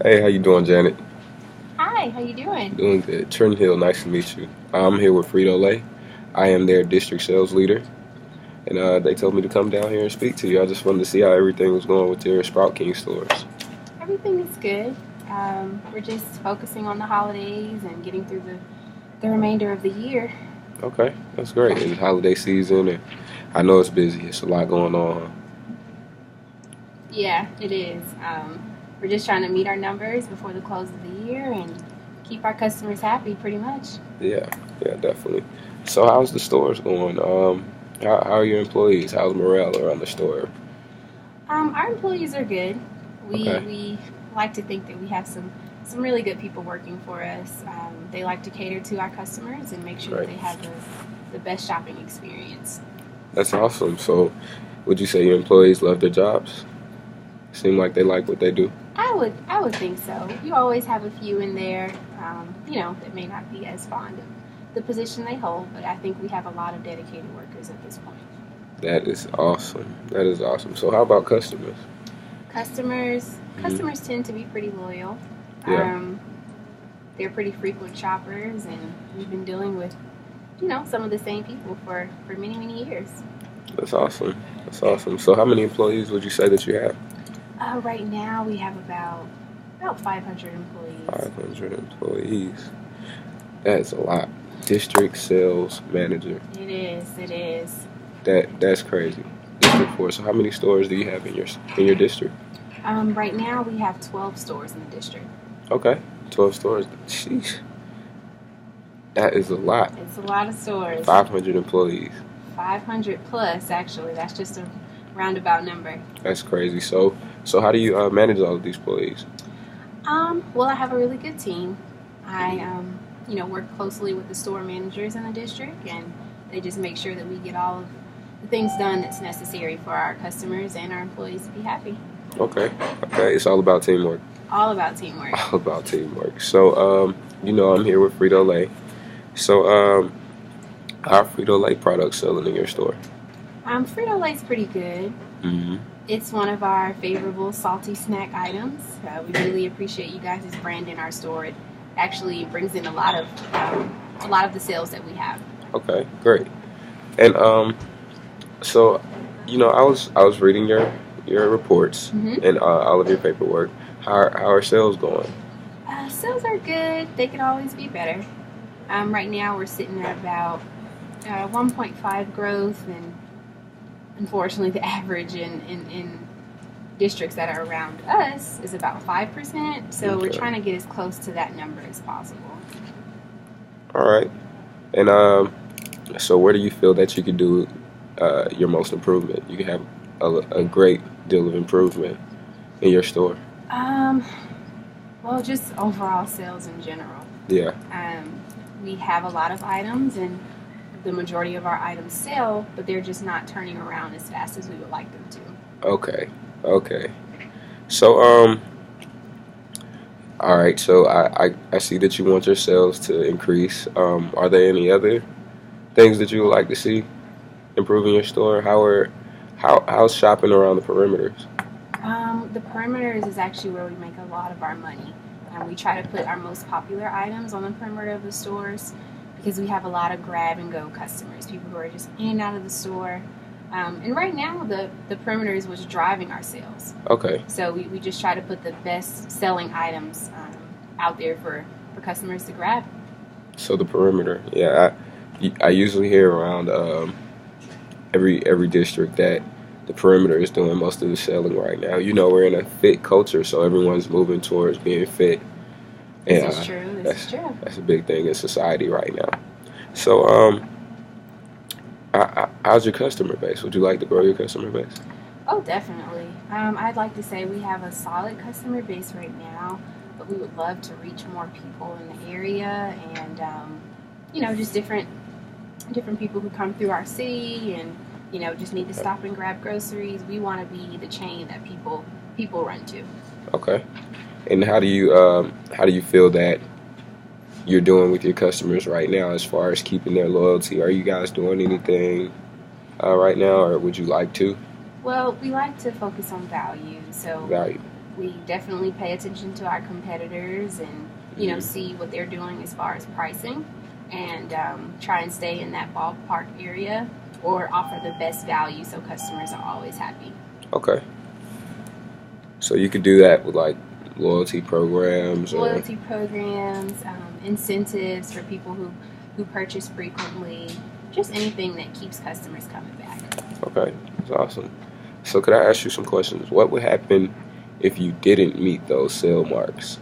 Hey, how you doing, Janet? Hi, how you doing? Doing good. Trenton Hill, nice to meet you. I'm here with Frito. I am their district sales leader, and they told me to come down here and speak to you. I just wanted to see how everything was going with your Sprout King stores. Everything is good. We're just focusing on the holidays and getting through the remainder of the year. Okay, that's great. It's holiday season, and I know it's busy. It's a lot going on. Yeah, it is. We're just trying to meet our numbers before the close of the year and keep our customers happy, pretty much. Yeah, yeah, definitely. So, how's the stores going? How are your employees? How's morale around the store? Our employees are good. We Okay, we like to think that we have some really good people working for us. They like to cater to our customers and make sure that great. they have the best shopping experience. That's awesome. So, would you say your employees love their jobs? Seem like they like what they do? I would think so. You always have a few in there, that may not be as fond of the position they hold, but I think we have a lot of dedicated workers at this point. That is awesome. That is awesome. So how about customers? Customers Hmm. customers tend to be pretty loyal. Yeah, Um, they're pretty frequent shoppers, and we've been dealing with some of the same people for many years. that's awesome. That's awesome. So how many employees would you say that you have? Right now we have about 500 employees. 500 employees. That's a lot. District sales manager. It is. It is. That's crazy. District four. So how many stores do you have in your district? Right now we have 12 stores in the district. Okay, 12 stores. Sheesh, that is a lot. It's a lot of stores. 500 employees. 500 plus, actually. That's just a roundabout number. That's crazy. So how do you manage all of these employees? Well, I have a really good team. I work closely with the store managers in the district, and they just make sure that we get all of the things done that's necessary for our customers and our employees to be happy. Okay, okay. It's all about teamwork. All about teamwork. All about teamwork. So, I'm here with Frito Lay. So, how Frito Lay products selling in your store? Frito Lay's pretty good. Hmm. It's one of our favorable salty snack items. We really appreciate you guys' brand in our store. It actually brings in a lot of the sales that we have. Okay, great. And so, I was reading your reports Mm-hmm. and all of your paperwork. How are sales going? Sales are good. They could always be better. Right now, we're sitting at about 1.5 growth, and unfortunately, the average in districts that are around us is about 5%. So we're Okay, trying to get as close to that number as possible. all right. And so where do you feel that you could do your most improvement? You can have a great deal of improvement in your store. Um, well, just overall sales in general. Yeah. Um, we have a lot of items, and the majority of our items sell, but they're just not turning around as fast as we would like them to. Okay. Okay. So all right. So I see that you want your sales to increase. Are there any other things that you would like to see improve in your store? How's shopping around the perimeters? The perimeters is actually where we make a lot of our money. We try to put our most popular items on the perimeter of the stores because we have a lot of grab and go customers, people who are just in and out of the store. And right now, the perimeter is what's driving our sales. Okay. So we just try to put the best selling items out there for customers to grab. So the perimeter. Yeah. I usually hear around every district that the perimeter is doing most of the selling right now. We're in a fit culture, so everyone's moving towards being fit, This and is true. This is that's true. that's a big thing in society right now. So, how's your customer base? Would you like to grow your customer base? Oh, definitely. I'd like to say we have a solid customer base right now, but we would love to reach more people in the area, and just different people who come through our city and just need to stop and grab groceries. We want to be the chain that people run to. Okay. And how do you feel that you're doing with your customers right now as far as keeping their loyalty? Are you guys doing anything right now, or would you like to Well, we like to focus on value. So value? We definitely pay attention to our competitors and, see what they're doing as far as pricing and try and stay in that ballpark area or offer the best value so customers are always happy. Okay. So you could do that with like loyalty programs incentives for people who purchase frequently, just anything that keeps customers coming back. Okay, that's awesome. So could I ask you some questions? What would happen if you didn't meet those sale marks?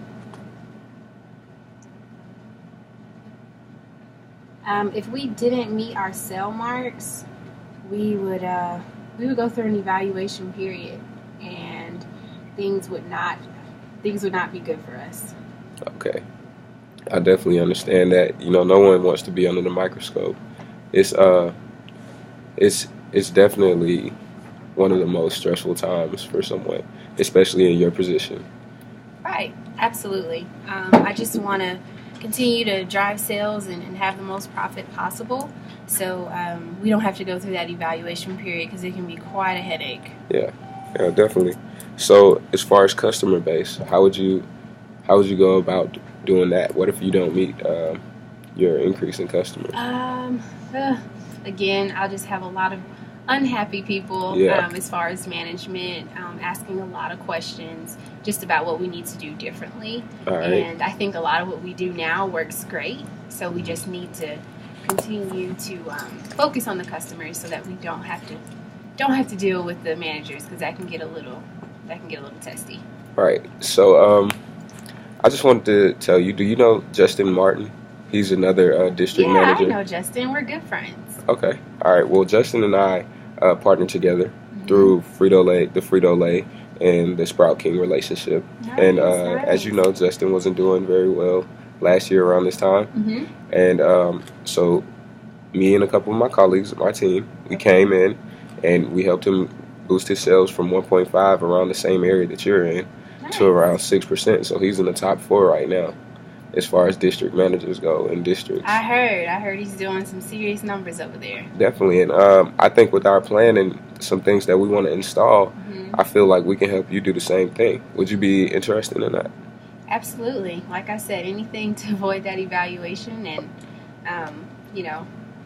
If we didn't meet our sale marks, we would go through an evaluation period, and things would not be good for us. Okay, I definitely understand that. No one wants to be under the microscope. It's definitely one of the most stressful times for someone, especially in your position. Right, absolutely. I just want to continue to drive sales and have the most profit possible, so we don't have to go through that evaluation period because it can be quite a headache. Yeah, definitely. So as far as customer base, how would you go about doing that? What if you don't meet your increase in customers? Again, I'll just have a lot of unhappy people as far as management asking a lot of questions just about what we need to do differently. All right. And I think a lot of what we do now works great, so we just need to continue to focus on the customers so that we don't have to deal with the managers, because that can get a little testy. Right. So I just wanted to tell you, do you know Justin Martin? He's another district manager. Yeah, I know Justin. We're good friends. Okay. All right. Well, Justin and I partnered together through the Frito-Lay and the Sprout King relationship. Nice, and nice. As you know, Justin wasn't doing very well last year around this time. And so me and a couple of my colleagues, my team, we came in and we helped him boost his sales from 1.5 around the same area that you're in to around 6%. So he's in the top 4 right now as far as district managers go in districts. I heard he's doing some serious numbers over there. Definitely. And I think with our plan and some things that we want to install, I feel like we can help you do the same thing. Would you be interested in that? Absolutely. Like I said, anything to avoid that evaluation. And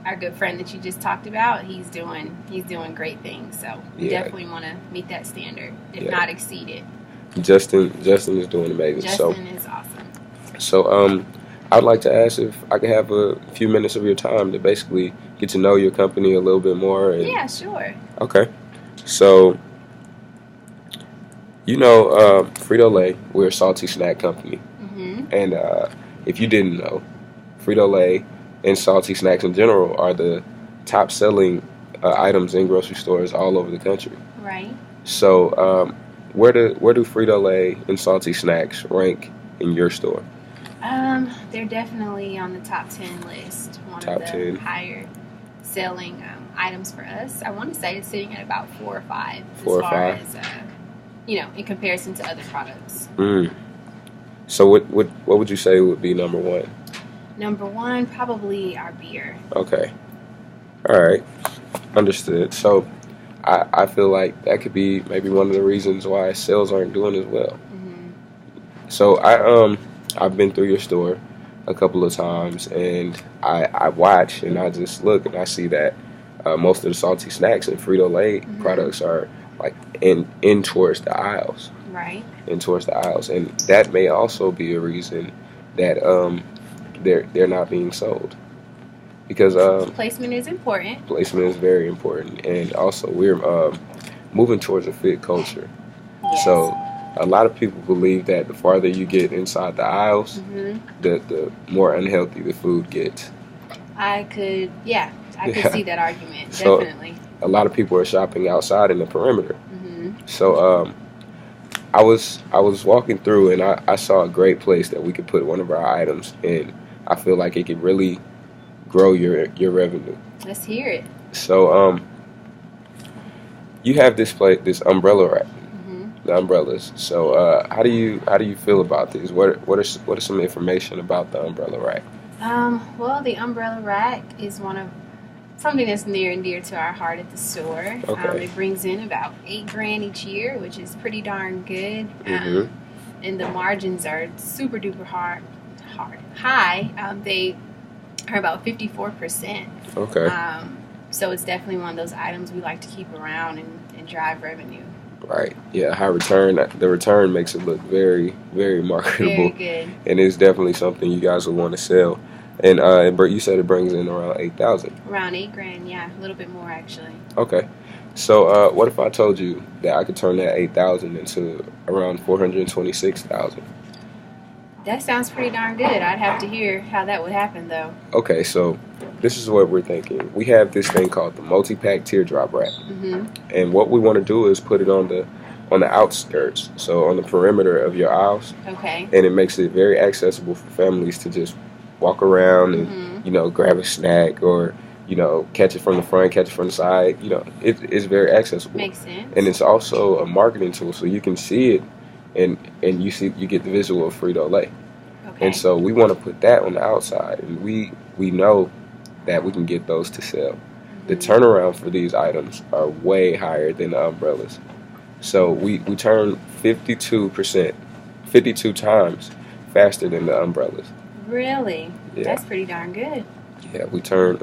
our good friend that you just talked about, he's doing great things. So we definitely want to meet that standard, if not exceed it. Justin is doing amazing. Justin is awesome. So I'd like to ask if I could have a few minutes of your time to basically get to know your company a little bit more. Yeah, sure. Okay. So, Frito-Lay, we're a salty snack company. And if you didn't know, Frito-Lay and salty snacks in general are the top selling items in grocery stores all over the country. Right. So where do Frito-Lay and salty snacks rank in your store? They're definitely on the top 10 list. One top of the 10 higher selling items for us. I want to say it's sitting at about 4 or 5 as in comparison to other products. So what would you say would be number 1? Number 1, probably our beer. Okay. All right. Understood. So I feel like that could be maybe one of the reasons why sales aren't doing as well. So I've been through your store a couple of times, and I watch and I just look and I see that most of the salty snacks and Frito-Lay products are like in towards the aisles. Right. In towards the aisles, and that may also be a reason that they're not being sold, because placement is important. Placement is very important, and also we're moving towards a fit culture. Yes. So a lot of people believe that the farther you get inside the aisles, the more unhealthy the food gets. I could see that argument. So definitely. A lot of people are shopping outside in the perimeter. So I was walking through and I saw a great place that we could put one of our items, and I feel like it could really grow your revenue. Let's hear it. So you have this umbrella rack. The umbrellas. So how do you feel about these? What are some information about the umbrella rack? Well, the umbrella rack is one of something that's near and dear to our heart at the store. Okay. It brings in about $8,000 each year, which is pretty darn good. Mhm. And the margins are super duper high. They are about 54%. Okay. So it's definitely one of those items we like to keep around and drive revenue. Right. Yeah. High return. The return makes it look very, very marketable, Very good. and it's definitely something you guys will want to sell. And you said it brings in around 8,000. Around $8,000, yeah, a little bit more actually. Okay. So what if I told you that I could turn that 8,000 into around 426,000? That sounds pretty darn good. I'd have to hear how that would happen though. Okay. So this is what we're thinking. We have this thing called the multi-pack teardrop rack, and what we want to do is put it on the outskirts, so on the perimeter of your aisles. Okay. And it makes it very accessible for families to just walk around and grab a snack, or catch it from the front, catch it from the side. It's very accessible. Makes sense. And it's also a marketing tool, so you can see it, and you get the visual of Frito-Lay. Okay. And so we want to put that on the outside, and we know that we can get those to sell. The turnaround for these items are way higher than the umbrellas. So we turn 52%, 52 times faster than the umbrellas. Really? Yeah. That's pretty darn good. Yeah, we turn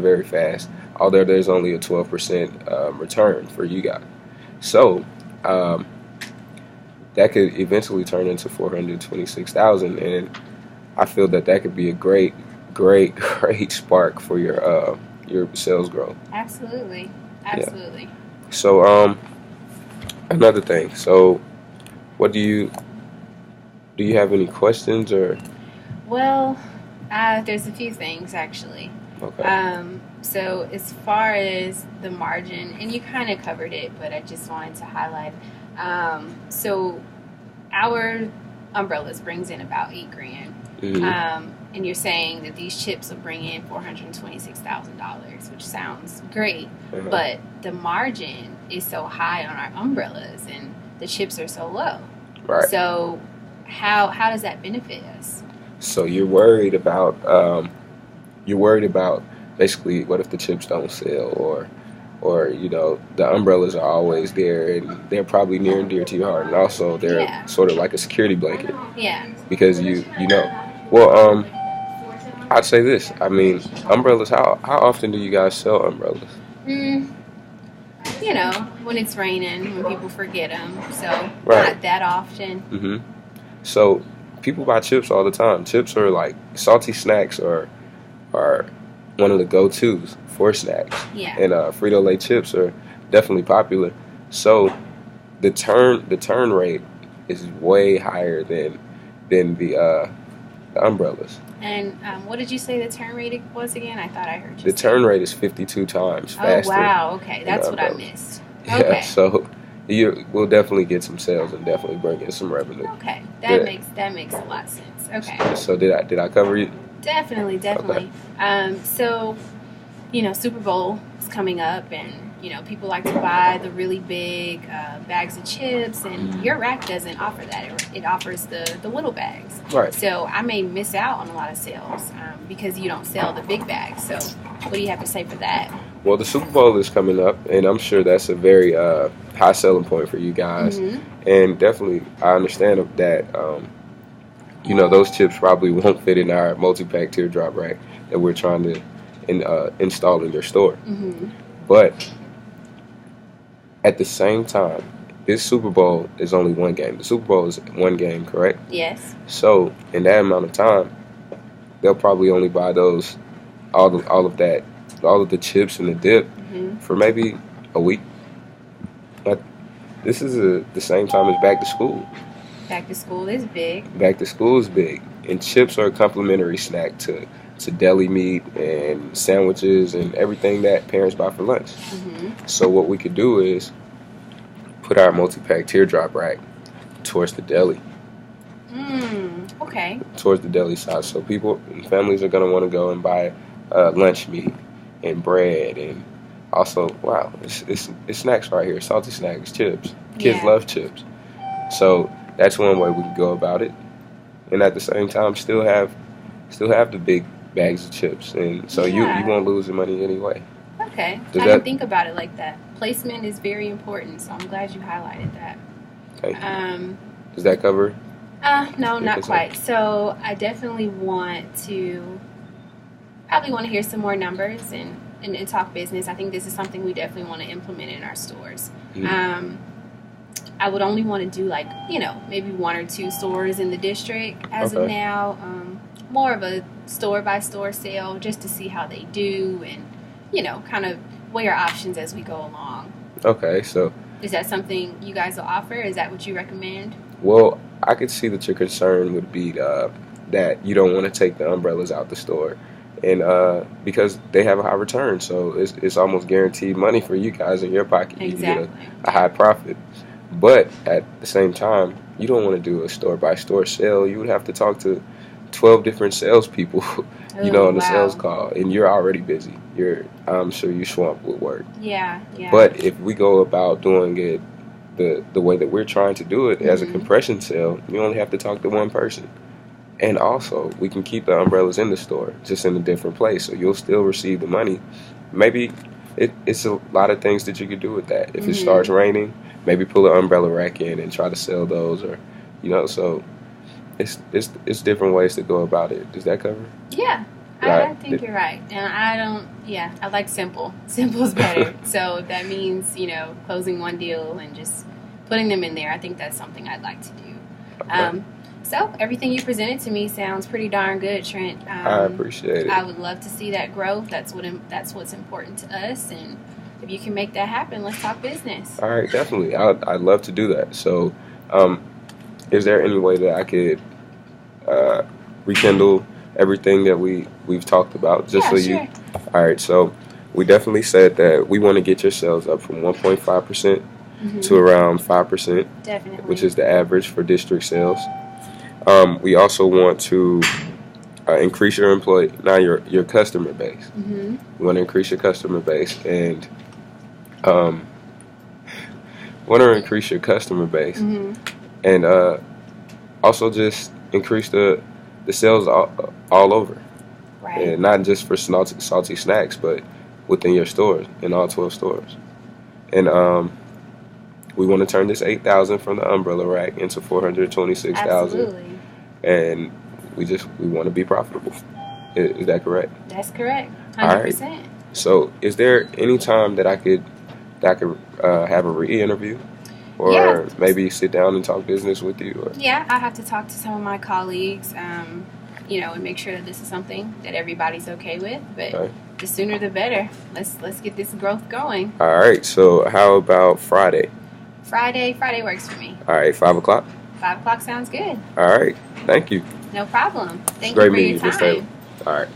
very fast. Although there's only a 12% return for you guys. So that could eventually turn into 426,000, and I feel that could be a great spark for your sales growth. Absolutely. Yeah. So another thing. So what do you have any questions or? Well, there's a few things actually. Okay. So as far as the margin, and you kind of covered it, but I just wanted to highlight. So our umbrellas brings in about $8,000. And you're saying that these chips will bring in $426,000, which sounds great, but the margin is so high on our umbrellas, and the chips are so low. Right. So how does that benefit us? So you're worried about basically what if the chips don't sell, or the umbrellas are always there, and they're probably near and dear to your heart, and also they're sort of like a security blanket. Yeah. Because well, I'd say this. I mean, umbrellas. How often do you guys sell umbrellas? When it's raining, when people forget them, so Right. not that often. So people buy chips all the time. Chips are like salty snacks, are one of the go-tos for snacks. Yeah. And Frito-Lay chips are definitely popular. So the turn rate is way higher than the umbrellas. And what did you say the turn rate was again? I thought I heard you The turn rate is 52 times faster. Oh, wow. Okay. That's what I umbrellas. missed. Yeah, Okay. so we'll definitely get some sales and definitely bring in some revenue. Okay. Yeah. That makes a lot of sense. Okay. So did I cover you? Definitely. So, Super Bowl is coming up, and people like to buy the really big bags of chips, and your rack doesn't offer that. It offers the little bags. Right. So I may miss out on a lot of sales because you don't sell the big bags. So what do you have to say for that? Well, the Super Bowl is coming up, and I'm sure that's a very high selling point for you guys. And definitely, I understand that. Those chips probably won't fit in our multi-pack teardrop rack that we're trying to install in your store. But at the same time, this Super Bowl is only one game. The Super Bowl is one game, correct? Yes. So in that amount of time, they'll probably only buy all of the chips and the dip for maybe a week. But this is the same time as back to school. Back to school is big. Back to school is big, and chips are a complimentary snack to deli meat and sandwiches and everything that parents buy for lunch. So what we could do is put our multi-pack teardrop rack towards the deli. Okay. Towards the deli side, so people and families are going to want to go and buy lunch meat and bread, and also, wow, it's snacks right here, salty snacks, chips. Kids love chips. So that's one way we can go about it, and at the same time still have the bags of chips, and so Yeah. you won't lose the money anyway. Okay. Does I that- didn't think about it like that. Placement is very important, so I'm glad you highlighted that. Thank you. Does that cover? No, not quite. So I definitely probably want to hear some more numbers and talk business. I think this is something we definitely want to implement in our stores. Mhm. I would only want to do maybe 1 or 2 stores in the district as of now. More of a store-by-store sale just to see how they do and, kind of weigh our options as we go along. Okay, so. Is that something you guys will offer? Is that what you recommend? Well, I could see that your concern would be that you don't want to take the umbrellas out the store, and because they have a high return, so it's almost guaranteed money for you guys in your pocket. Exactly. You get a high profit. But at the same time, you don't want to do a store-by-store sale. You would have to talk to 12 different salespeople, on the sales call, and you're already busy. I'm sure you're swamped with work. Yeah. But if we go about doing it the way that we're trying to do it as a compression sale, you only have to talk to one person. And also, we can keep the umbrellas in the store, just in a different place, so you'll still receive the money. Maybe it's a lot of things that you could do with that. If it starts raining, maybe pull an umbrella rack in and try to sell those, or so it's different ways to go about it. Does that cover? Yeah, I think you're right. And I like simple. Simple is better. So if that means, closing one deal and just putting them in there, I think that's something I'd like to do. Okay. So everything you presented to me sounds pretty darn good, Trent. I appreciate it. I would love to see that growth. That's what's important to us. And if you can make that happen, let's talk business. All right, definitely. I'd love to do that. So, is there any way that I could rekindle everything that we've talked about? Sure. All right. So we definitely said that we want to get your sales up from 1.5% to around 5%. Definitely. Which is the average for district sales. We also want to increase your your customer base. Mm-hmm. We want to increase your customer base and and also just increase the sales all over. Right. And not just for salty snacks, but within your stores, in all 12 stores. And we want to turn this $8,000 from the umbrella rack into $426,000. Absolutely. And we want to be profitable. Is that correct? That's correct. 100%. All right. So, is there any time that I could have a re-interview, or maybe sit down and talk business with you? Or? Yeah, I have to talk to some of my colleagues, and make sure that this is something that everybody's okay with. But the sooner the better. Let's get this growth going. All right. So, how about Friday? Friday works for me. All right, 5 o'clock. 5 o'clock sounds good. All right. Thank you. No problem. Thank Great you for meeting your you, time. All right.